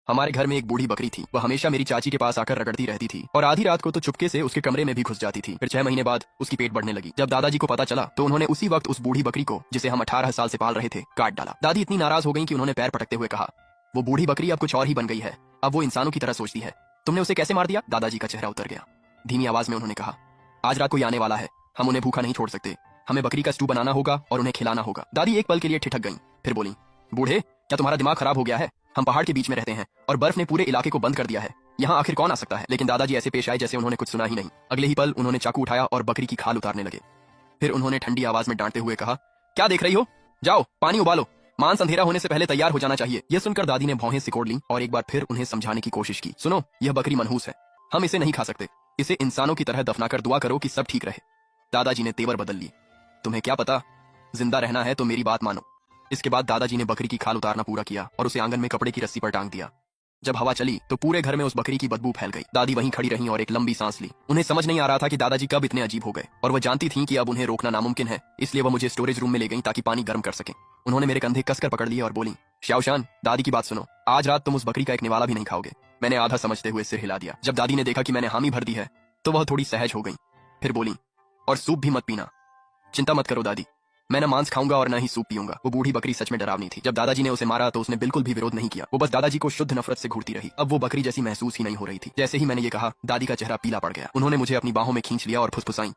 हमारे घर में एक बूढ़ी बकरी थी। वह हमेशा मेरी चाची के पास आकर रगड़ती रहती थी और आधी रात को तो चुपके से उसके कमरे में भी घुस जाती थी। फिर 6 महीने बाद उसकी पेट बढ़ने लगी। जब दादाजी को पता चला तो उन्होंने उसी वक्त उस बूढ़ी बकरी को, जिसे हम 18 साल से पाल रहे थे, काट डाला। दादी इतनी नाराज हो गई कि उन्होंने पैर पटकते हुए कहा, वो बूढ़ी बकरी अब कुछ और ही बन गई है। अब वो इंसानों की तरह सोचती है। तुमने उसे कैसे मार दिया? दादाजी का चेहरा उतर गया। धीमी आवाज में उन्होंने कहा, आज रात कोई आने वाला है, हम उन्हें भूखा नहीं छोड़ सकते। हमें बकरी का स्टू बनाना होगा और उन्हें खिलाना होगा। दादी एक पल के लिए ठिठक गईं, फिर बोली, बूढ़े, क्या तुम्हारा दिमाग खराब हो गया है? हम पहाड़ के बीच में रहते हैं और बर्फ ने पूरे इलाके को बंद कर दिया है। यहाँ आखिर कौन आ सकता है? लेकिन दादाजी ऐसे पेश आए जैसे उन्होंने कुछ सुना ही नहीं। अगले ही पल उन्होंने चाकू उठाया और बकरी की खाल उतारने लगे। फिर उन्होंने ठंडी आवाज में डांटते हुए कहा, क्या देख रही हो? जाओ पानी उबालो, मांस अंधेरा होने से पहले तैयार हो जाना चाहिए। यह सुनकर दादी ने भौहें सिकोड़ ली और एक बार फिर उन्हें समझाने की कोशिश की। सुनो, यह बकरी मनहूस है, हम इसे नहीं खा सकते। इसे इंसानों की तरह दफनाकर दुआ करो कि सब ठीक रहे। दादाजी ने तेवर बदल लिए। तुम्हें क्या पता, जिंदा रहना है तो मेरी बात मानो। इसके बाद दादाजी ने बकरी की खाल उतारना पूरा किया और उसे आंगन में कपड़े की रस्सी पर टांग दिया। जब हवा चली तो पूरे घर में उस बकरी की बदबू फैल गई। दादी वहीं खड़ी रहीं और एक लंबी सांस ली। उन्हें समझ नहीं आ रहा था कि दादाजी कब इतने अजीब हो गए, और वह जानती थीं कि अब उन्हें रोकना नामुमकिन है। इसलिए वह मुझे स्टोरेज रूम में ले गईं ताकि पानी गर्म कर सकें। उन्होंने मेरे कंधे कसकर पकड़ लिए और बोली, श्याओशान, दादी की बात सुनो, आज रात तुम उस बकरी का एक निवाला भी नहीं खाओगे। मैंने आधा समझते हुए सिर हिला दिया। जब दादी ने देखा कि मैंने हामी भर दी है तो वह थोड़ी सहज हो गई। फिर बोली, और सूप भी मत पीना। चिंता मत करो दादी, मैं न मांस खाऊंगा और न ही सूप पीऊंगा। वो बूढ़ी बकरी सच में डरावनी थी। जब दादाजी ने उसे मारा तो उसने बिल्कुल भी विरोध नहीं किया। वो बस दादाजी को शुद्ध नफरत से घूरती रही। अब वो बकरी जैसी महसूस ही नहीं हो रही थी। जैसे ही मैंने ये कहा, दादी का चेहरा पीला पड़ गया। उन्होंने मुझे अपनी बाहों में खींच लिया और फुसफुसाई,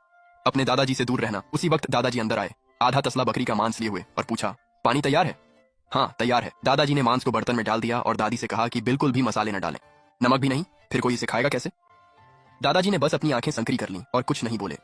अपने दादाजी से दूर रहना। उसी वक्त दादाजी अंदर आए, आधा तसला बकरी का मांस लिए हुए, और पूछा, पानी तैयार है? हाँ तैयार है। दादाजी ने मांस को बर्तन में डाल दिया और दादी से कहा कि बिल्कुल भी मसाले न डालें, नमक भी नहीं। फिर कोई इसे खाएगा कैसे? दादाजी ने बस अपनी आंखें संकरी कर लीं और कुछ नहीं बोले।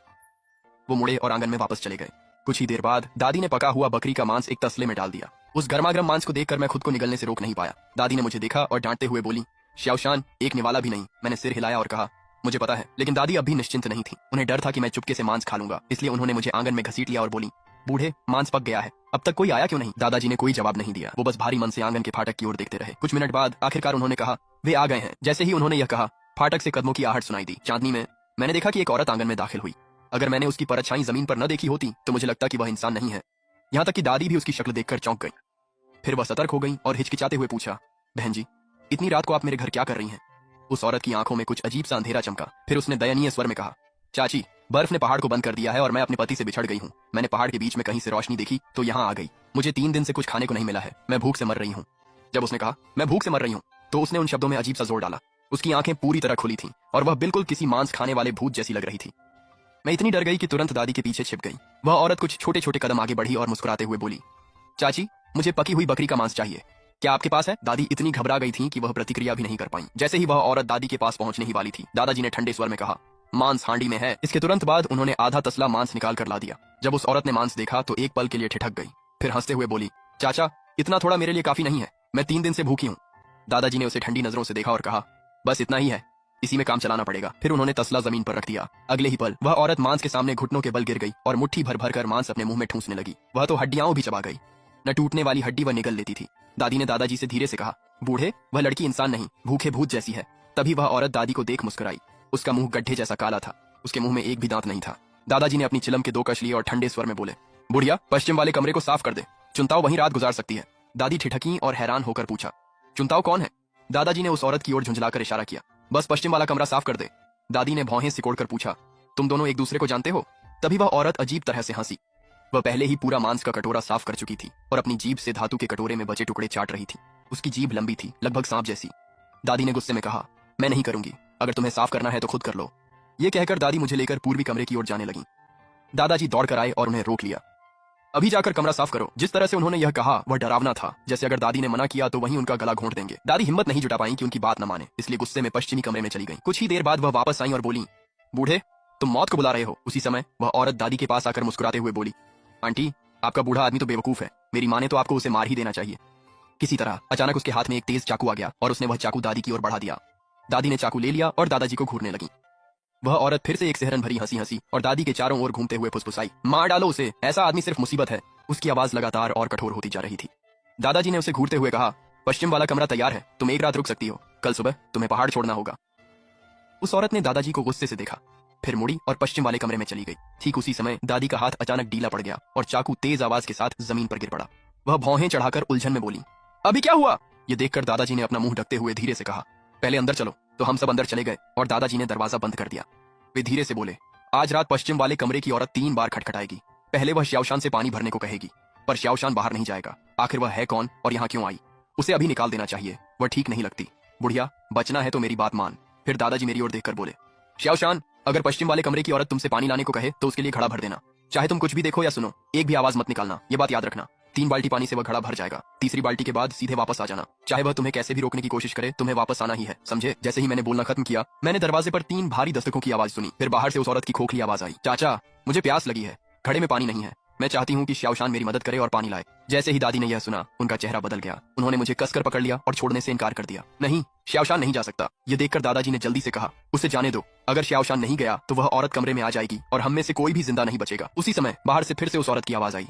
वो मुड़े और आंगन में वापस चले गए। कुछ ही देर बाद दादी ने पका हुआ बकरी का मांस एक तसले में डाल दिया। उस गर्मागर्म मांस को देखकर मैं खुद को निगलने से रोक नहीं पाया। दादी ने मुझे देखा और डांटते हुए बोली, श्याओशान, एक निवाला भी नहीं। मैंने सिर हिलाया और कहा, मुझे पता है। लेकिन दादी अब भी निश्चिंत नहीं थी। उन्हें डर था कि मैं चुपके से मांस खा लूंगा, इसलिए उन्होंने मुझे आंगन में घसीट लिया और बोली, बूढ़े, मांस पक गया है, अब तक कोई आया क्यों नहीं? दादाजी ने कोई जवाब नहीं दिया। वो बस भारी मन से आंगन के फाटक की ओर देखते रहे। कुछ मिनट बाद आखिरकार उन्होंने कहा, वे आ गए हैं। जैसे ही उन्होंने यह कहा, फाटक से कदमों की आहट सुनाई दी। चांदनी में मैंने देखा कि एक औरत आंगन में दाखिल हुई। अगर मैंने उसकी परछाई जमीन पर न देखी होती तो मुझे लगता कि वह इंसान नहीं है। यहाँ तक कि दादी भी उसकी शक्ल देखकर चौंक गई। फिर वह सतर्क हो गई और हिचकिचाते हुए पूछा, बहन जी, इतनी रात को आप मेरे घर क्या कर रही हैं? उस औरत की आंखों में कुछ अजीब सा अंधेरा चमका। फिर उसने दयनीय स्वर में कहा, चाची, बर्फ ने पहाड़ को बंद कर दिया है और मैं अपने पति से बिछड़ गई हूँ। मैंने पहाड़ के बीच में कहीं से रोशनी देखी तो यहाँ आ गई। मुझे 3 दिन से कुछ खाने को नहीं मिला है, मैं भूख से मर रही हूँ। जब उसने कहा, मैं भूख से मर रही हूँ, तो उसने उन शब्दों में अजीब सा जोर डाला। उसकी आंखें पूरी तरह खुली थीं और वह बिल्कुल किसी मांस खाने वाले भूत जैसी लग रही थी। मैं इतनी डर गई कि तुरंत दादी के पीछे छिप गई। वह औरत कुछ छोटे छोटे कदम आगे बढ़ी और मुस्कुराते हुए बोली, चाची, मुझे पकी हुई बकरी का मांस चाहिए, क्या आपके पास है? दादी इतनी घबरा गई थी कि वह प्रतिक्रिया भी नहीं कर पाई। जैसे ही वह औरत दादी के पास पहुंचने ही वाली थी, दादाजी ने ठंडे स्वर में कहा, मांस हांडी में है। इसके तुरंत बाद उन्होंने आधा तसला मांस निकाल कर ला दिया। जब उस औरत ने मांस देखा तो एक पल के लिए ठिठक गई। फिर हंसते हुए बोली, चाचा, इतना थोड़ा मेरे लिए काफी नहीं है, मैं 3 दिन से भूखी हूँ। दादाजी ने उसे ठंडी नजरों से देखा और कहा, बस इतना ही है, इसी में काम चलाना पड़ेगा। फिर उन्होंने तसला जमीन पर रख दिया। अगले ही पल वह औरत मांस के सामने घुटनों के बल गिर गई और मुट्ठी भर भर कर मांस अपने मुंह में ठूंसने लगी। वह तो हड्डियां भी चबा गई, न टूटने वाली हड्डी वह निगल लेती थी। दादी ने दादाजी से धीरे से कहा, बूढ़े, वह लड़की इंसान नहीं, भूखे भूत जैसी है। तभी वह औरत दादी को देख मुस्कुराई। उसका मुंह गड्ढे जैसा काला था, उसके मुंह में एक भी दांत नहीं था। दादाजी ने अपनी चिलम के 2 कश लिए और ठंडे स्वर में बोले, बुढ़िया, पश्चिम वाले कमरे को साफ कर दे, चुनताओ वहीं रात गुजार सकती है। दादी ठिठकी और हैरान होकर पूछा, चुनताओ कौन है? दादाजी ने उस औरत की ओर झुंझलाकर इशारा किया, बस पश्चिम वाला कमरा साफ कर दे। दादी ने भौहें सिकोड़कर पूछा, तुम दोनों एक दूसरे को जानते हो? तभी वह औरत अजीब तरह से हंसी। वह पहले ही पूरा मांस का कटोरा साफ कर चुकी थी और अपनी जीभ से धातु के कटोरे में बचे टुकड़े चाट रही थी। उसकी जीभ लंबी थी, लगभग सांप जैसी। दादी ने गुस्से में कहा, मैं नहीं करूंगी, अगर तुम्हें साफ करना है तो खुद कर लो। ये कहकर दादी मुझे लेकर पूर्वी कमरे की ओर जाने लगी। दादाजी दौड़ कर आए और उन्हें रोक लिया। अभी जाकर कमरा साफ करो। जिस तरह से उन्होंने यह कहा वह डरावना था, जैसे अगर दादी ने मना किया तो वहीं उनका गला घोंट देंगे। दादी हिम्मत नहीं जुटा पाई कि उनकी बात न माने, इसलिए गुस्से में पश्चिमी कमरे में चली गई। कुछ ही देर बाद वह वापस आई और बोली, बूढ़े, तुम मौत को बुला रहे हो? उसी समय वह औरत दादी के पास आकर मुस्कुराते हुए बोली, आंटी, आपका बूढ़ा आदमी तो बेवकूफ है, मेरी माँ ने तो आपको उसे मार ही देना चाहिए। किसी तरह अचानक उसके हाथ में एक तेज चाकू आ गया और उसने वह चाकू दादी की ओर बढ़ा दिया। दादी ने चाकू ले लिया और दादाजी को घूरने लगी। वह औरत फिर से एक सिहरन भरी हंसी हंसी और दादी के चारों ओर घूमते हुए फुसफुसाई, मार डालो उसे, ऐसा आदमी सिर्फ मुसीबत है। उसकी आवाज लगातार और कठोर होती जा रही थी। दादाजी ने उसे घूरते हुए कहा, पश्चिम वाला कमरा तैयार है, तुम एक रात रुक सकती हो, कल सुबह तुम्हें पहाड़ छोड़ना होगा। उस औरत ने दादाजी को गुस्से से देखा, फिर मुड़ी और पश्चिम वाले कमरे में चली गई। ठीक उसी समय दादी का हाथ अचानक ढीला पड़ गया और चाकू तेज आवाज के साथ जमीन पर गिर पड़ा। वह भौहें चढ़ाकर उलझन में बोली, अभी क्या हुआ? ये देखकर दादाजी ने अपना मुंह ढकते हुए धीरे से कहा, पहले अंदर चलो। तो हम सब अंदर चले गए और दादाजी ने दरवाजा बंद कर दिया। वे धीरे से बोले, आज रात पश्चिम वाले कमरे की औरत 3 बार खटखटाएगी। पहले वह श्याओशान से पानी भरने को कहेगी, पर श्याओशान बाहर नहीं जाएगा। आखिर वह है कौन और यहाँ क्यों आई? उसे अभी निकाल देना चाहिए, वह ठीक नहीं लगती। बुढ़िया, बचना है तो मेरी बात मान। फिर दादाजी मेरी ओर देखकर बोले, श्याओशान, अगर पश्चिम वाले कमरे की औरत तुमसे पानी लाने को कहे तो उसके लिए घड़ा भर देना। चाहे तुम कुछ भी देखो या सुनो, एक भी आवाज मत निकालना, ये बात याद रखना। 3 बाल्टी पानी से वह घड़ा भर जाएगा। तीसरी बाल्टी के बाद सीधे वापस आ जाना। चाहे वह तुम्हें कैसे भी रोकने की कोशिश करे, तुम्हें वापस आना ही है, समझे? जैसे ही मैंने बोलना खत्म किया, मैंने दरवाजे पर 3 भारी दस्तकों की आवाज सुनी। फिर बाहर से उस औरत की खोखली आवाज आई, चाचा, मुझे प्यास लगी है, घड़े में पानी नहीं है। मैं चाहती हूँ कि श्याओशान मेरी मदद करे और पानी लाए। जैसे ही दादी ने यह सुना, उनका चेहरा बदल गया। उन्होंने मुझे कसकर पकड़ लिया और छोड़ने से इनकार कर दिया। नहीं, श्याओशान नहीं जा सकता। ये देखकर दादाजी ने जल्दी से कहा, उसे जाने दो। अगर श्याओशान नहीं गया तो वह औरत कमरे में आ जाएगी और हम में से कोई भी जिंदा नहीं बचेगा। उसी समय बाहर से फिर से उस औरत की आवाज आई,